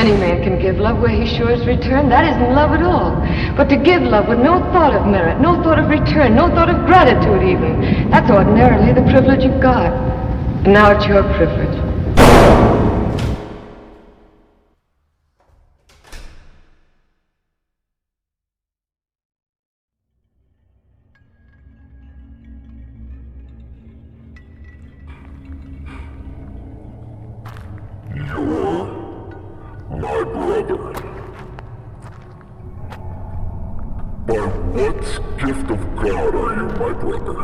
Any man can give love where he sure is returned. That isn't love at all. But to give love with no thought of merit, no thought of return, no thought of gratitude even, that's ordinarily the privilege of God. And now it's your privilege. My brother. By what gift of God are you my brother?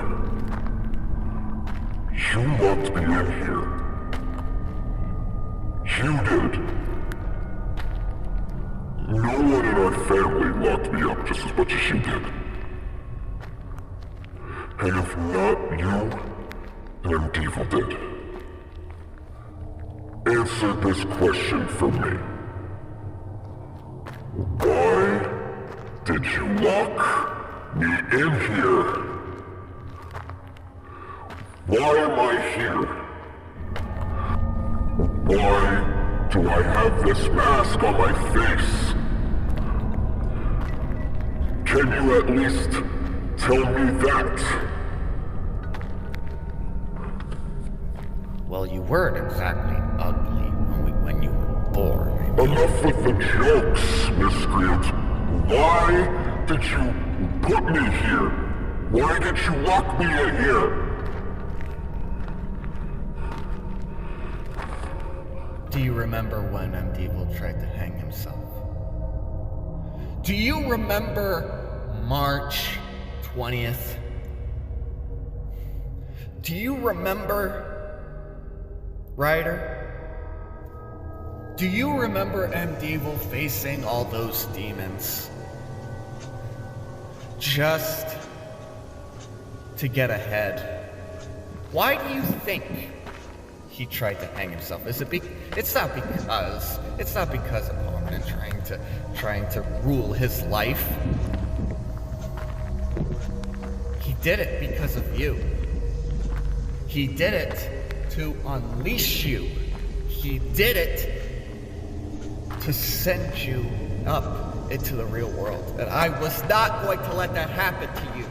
You locked me in here. You did. No one in our family locked me up just as much as you did. And if not you, then MDDEVIL did. Answer this question for me. Why did you lock me in here? Why am I here? Why do I have this mask on my face? Can you at least tell me that? Well, you weren't exactly ugly when you were born. Enough with the jokes, miscreant. Why did you put me here? Why did you lock me in here? Do you remember when MDDEVIL tried to hang himself? Do you remember March 20th? Do you remember, Ryder? Do you remember MDDEVIL facing all those demons? Just to get ahead? Why do you think he tried to hang himself? It's not because of Omen trying to rule his life. He did it because of you. He did it to unleash you. He did it to send you up into the real world. And I was not going to let that happen to you.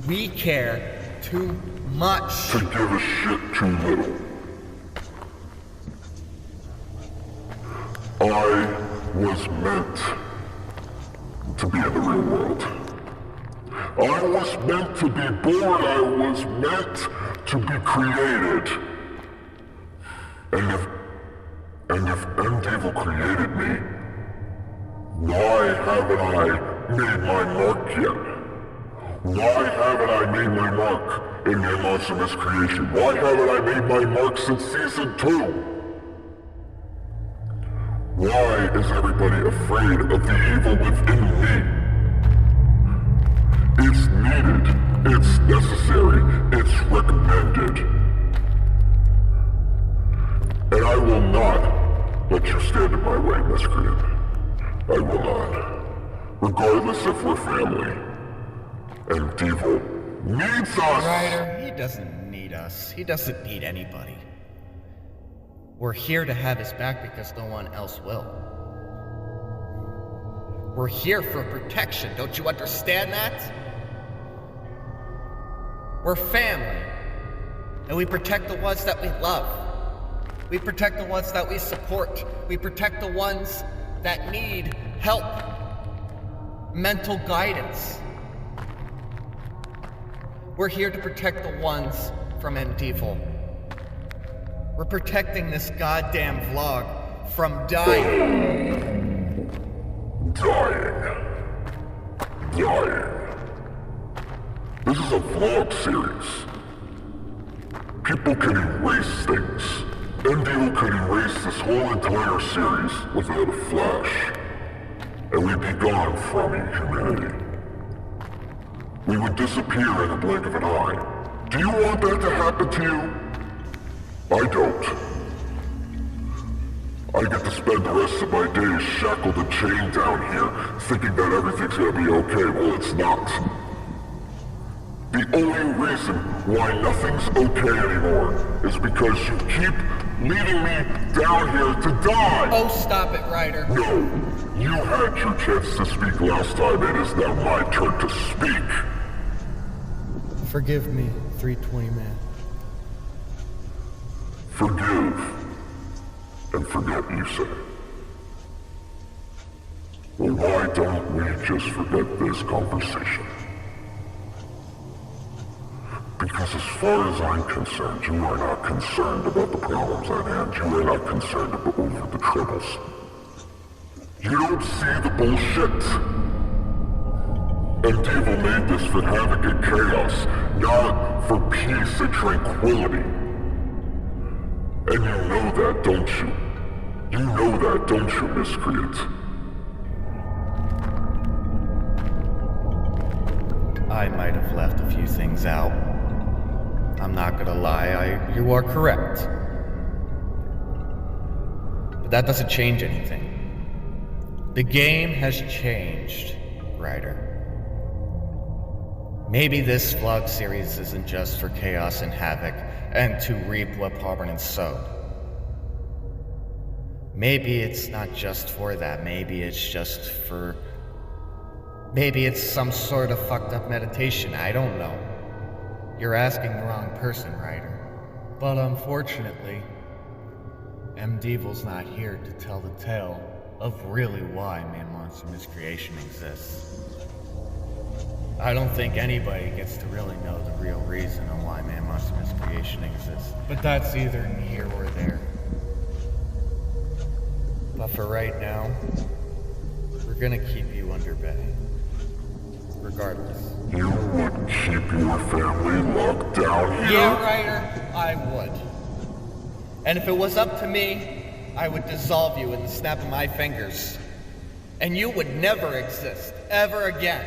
We care too much to give a shit too little. I was meant to be in the real world. I was meant to be born. I was meant to be created. And if MDDEVIL created me, why haven't I made my mark yet? Why haven't I made my mark in Man Monster Miscreation? Why haven't I made my mark since season 2? Why is everybody afraid of the evil within me? It's needed, it's necessary, it's recommended. And I will not let you stand in my way, miscreant. I will not. Regardless if we're family. MDDEVIL needs us! Ryder, he doesn't need us. He doesn't need anybody. We're here to have his back because no one else will. We're here for protection, don't you understand that? We're family, and we protect the ones that we love. We protect the ones that we support. We protect the ones that need help, mental guidance. We're here to protect the ones from MDDEVIL. We're protecting this goddamn vlog from dying. Dying. This is a vlog series. People can erase things. MDDEVIL could erase this whole entire series without a flash. And we'd be gone from humanity. We would disappear in a blink of an eye. Do you want that to happen to you? I don't. I get to spend the rest of my days shackled and chained down here, thinking that everything's gonna be okay. Well, it's not. The only reason why nothing's okay anymore is because you keep leading me down here to die! Oh, stop it, Ryder. No, you had your chance to speak last time. It is now my turn to speak. Forgive me, 320 man. Forgive and forget, you say. Well, why don't we just forget this conversation? Because as far as I'm concerned, you are not concerned about the problems at hand. You are not concerned over the troubles. You don't see the bullshit. MDDEVIL made this for havoc and chaos, not for peace and tranquility. And you know that, don't you? You know that, don't you, miscreant? I might have left a few things out. I'm not gonna lie, you are correct. But that doesn't change anything. The game has changed, Ryder. Maybe this vlog series isn't just for chaos and havoc, and to reap what Providence sowed. Maybe it's not just for that, maybe it's some sort of fucked up meditation, I don't know. You're asking the wrong person, Ryder. But unfortunately, MDDEVIL's not here to tell the tale of really why Man Monster Miscreation exists. I don't think anybody gets to really know the real reason on why Man Monster Miscreation exists. But that's either here or there. But for right now, we're gonna keep you under bay. Regardless. You would keep your family locked down here? Yeah, Ryder, I would. And if it was up to me, I would dissolve you in the snap of my fingers. And you would never exist, ever again.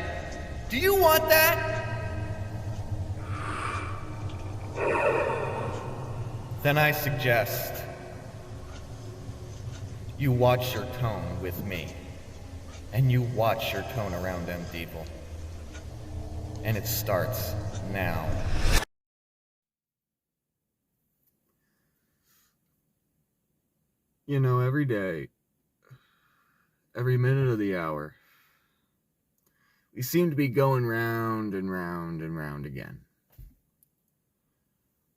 Do you want that? Then I suggest you watch your tone with me. And you watch your tone around MDDEVIL. And it starts now. You know, every day, every minute of the hour, we seem to be going round and round and round again.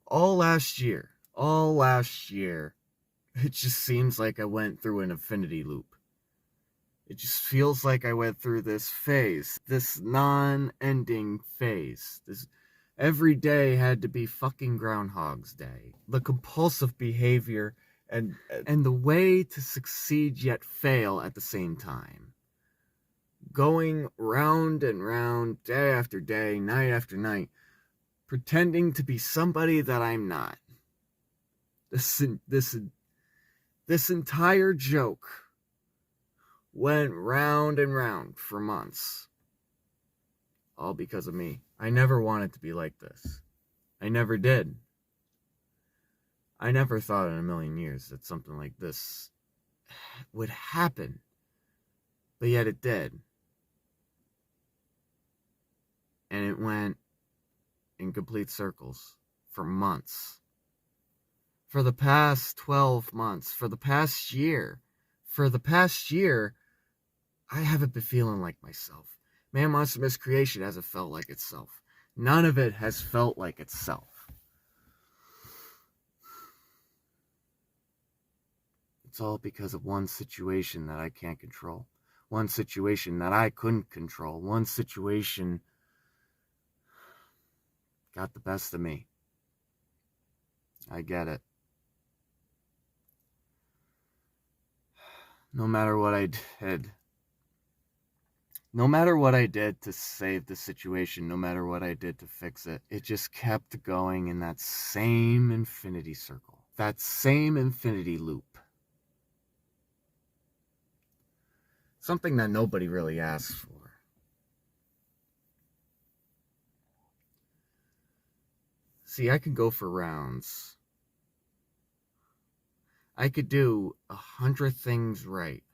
All last year, it just seems like I went through an infinity loop. It just feels like I went through this phase, this non-ending phase. Every day had to be fucking Groundhog's Day. The compulsive behavior and the way to succeed yet fail at the same time. Going round and round, day after day, night after night, pretending to be somebody that I'm not. This entire joke went round and round for months. All because of me. I never wanted to be like this. I never did. I never thought in a million years that something like this would happen. But yet it did. And it went in complete circles for months. For the past 12 months, for the past year, I haven't been feeling like myself. Man Monster Miscreation hasn't felt like itself. None of it has felt like itself. It's all because of one situation that I can't control. One situation that I couldn't control. One situation got the best of me. I get it. No matter what I did to save the situation, no matter what I did to fix it, it just kept going in that same infinity circle, that same infinity loop. Something that nobody really asks for. See, I could go for rounds. I could do 100 things right,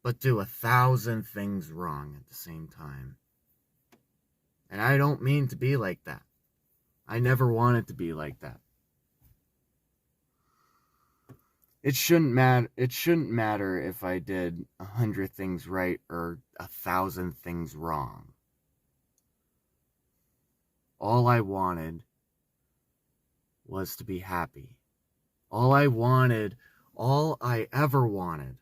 but do 1,000 things wrong at the same time. And I don't mean to be like that. I never wanted to be like that. It shouldn't matter if I did 100 things right or 1,000 things wrong. All I wanted was to be happy. All I ever wanted,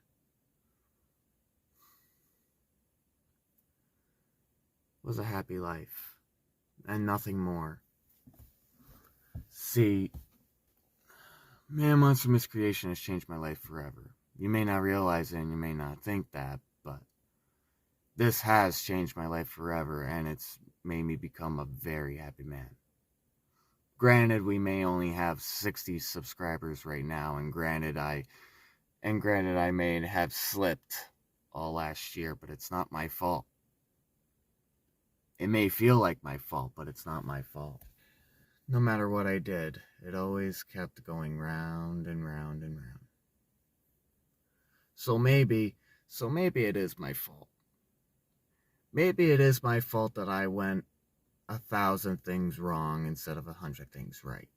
was a happy life, and nothing more. See, Man Monster Miscreation has changed my life forever. You may not realize it and you may not think that, but this has changed my life forever, and it's made me become a very happy man. Granted, we may only have 60 subscribers right now, and granted I may have slipped all last year, but it's not my fault. It may feel like my fault, but it's not my fault. No matter what I did, it always kept going round and round and round. So maybe it is my fault. Maybe it is my fault that I went 1,000 things wrong instead of 100 things right.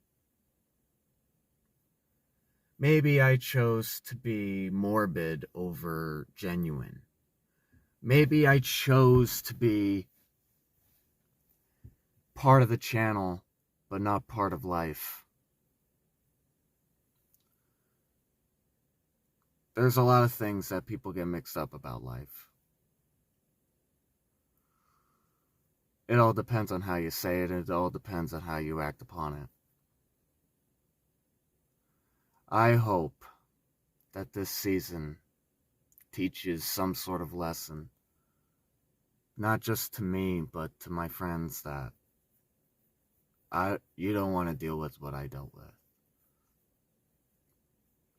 Maybe I chose to be morbid over genuine. Maybe I chose to be part of the channel, but not part of life. There's a lot of things that people get mixed up about life. It all depends on how you say it, and it all depends on how you act upon it. I hope that this season teaches some sort of lesson, not just to me, but to my friends, that you don't want to deal with what I dealt with.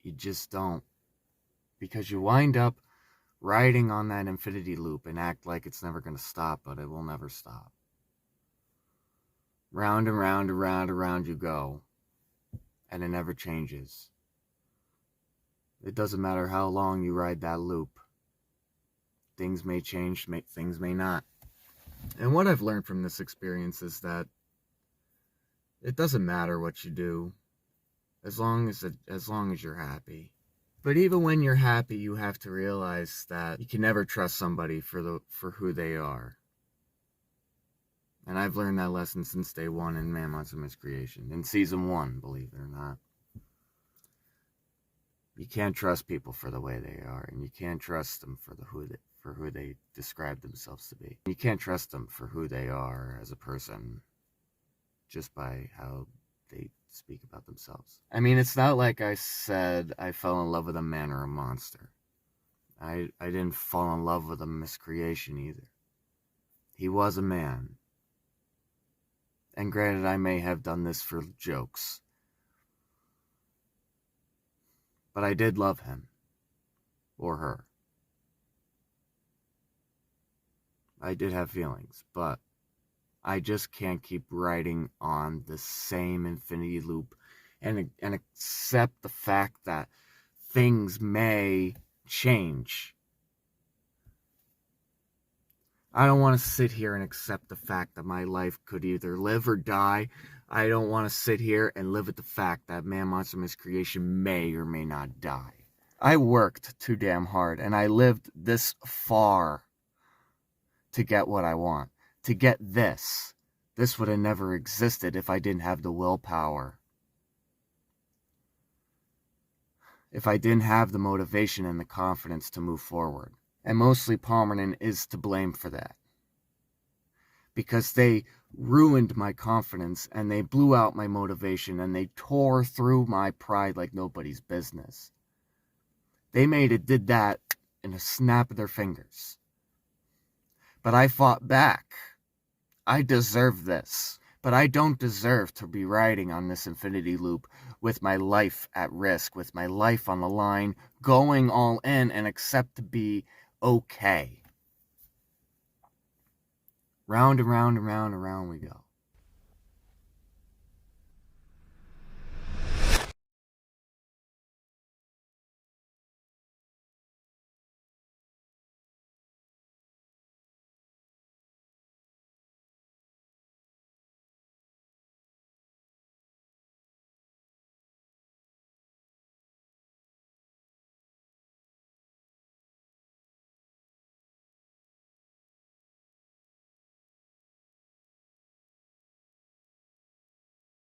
You just don't. Because you wind up riding on that infinity loop and act like it's never going to stop, but it will never stop. Round and round and round and round you go, and it never changes. It doesn't matter how long you ride that loop. Things may change, things may not. And what I've learned from this experience is that it doesn't matter what you do, as long as you're happy. But even when you're happy, you have to realize that you can never trust somebody for who they are. And I've learned that lesson since day one in Man Monster Miscreation. In season 1, believe it or not. You can't trust people for the way they are, and you can't trust them for who they describe themselves to be. You can't trust them for who they are as a person just by how they speak about themselves. I mean, it's not like I said I fell in love with a man or a monster. I didn't fall in love with a miscreation either. He was a man. And granted, I may have done this for jokes. But I did love him. Or her. I did have feelings, but I just can't keep riding on the same infinity loop and accept the fact that things may change. I don't want to sit here and accept the fact that my life could either live or die. I don't want to sit here and live with the fact that Man Monster Miscreation may or may not die. I worked too damn hard, and I lived this far to get what I want. To get this. This would have never existed if I didn't have the willpower. If I didn't have the motivation and the confidence to move forward. And mostly Palmerton is to blame for that. Because they ruined my confidence, and they blew out my motivation, and they tore through my pride like nobody's business. They did that in a snap of their fingers. But I fought back. I deserve this. But I don't deserve to be riding on this infinity loop with my life at risk, with my life on the line, going all in and accept to be okay. Round and round and round and round we go.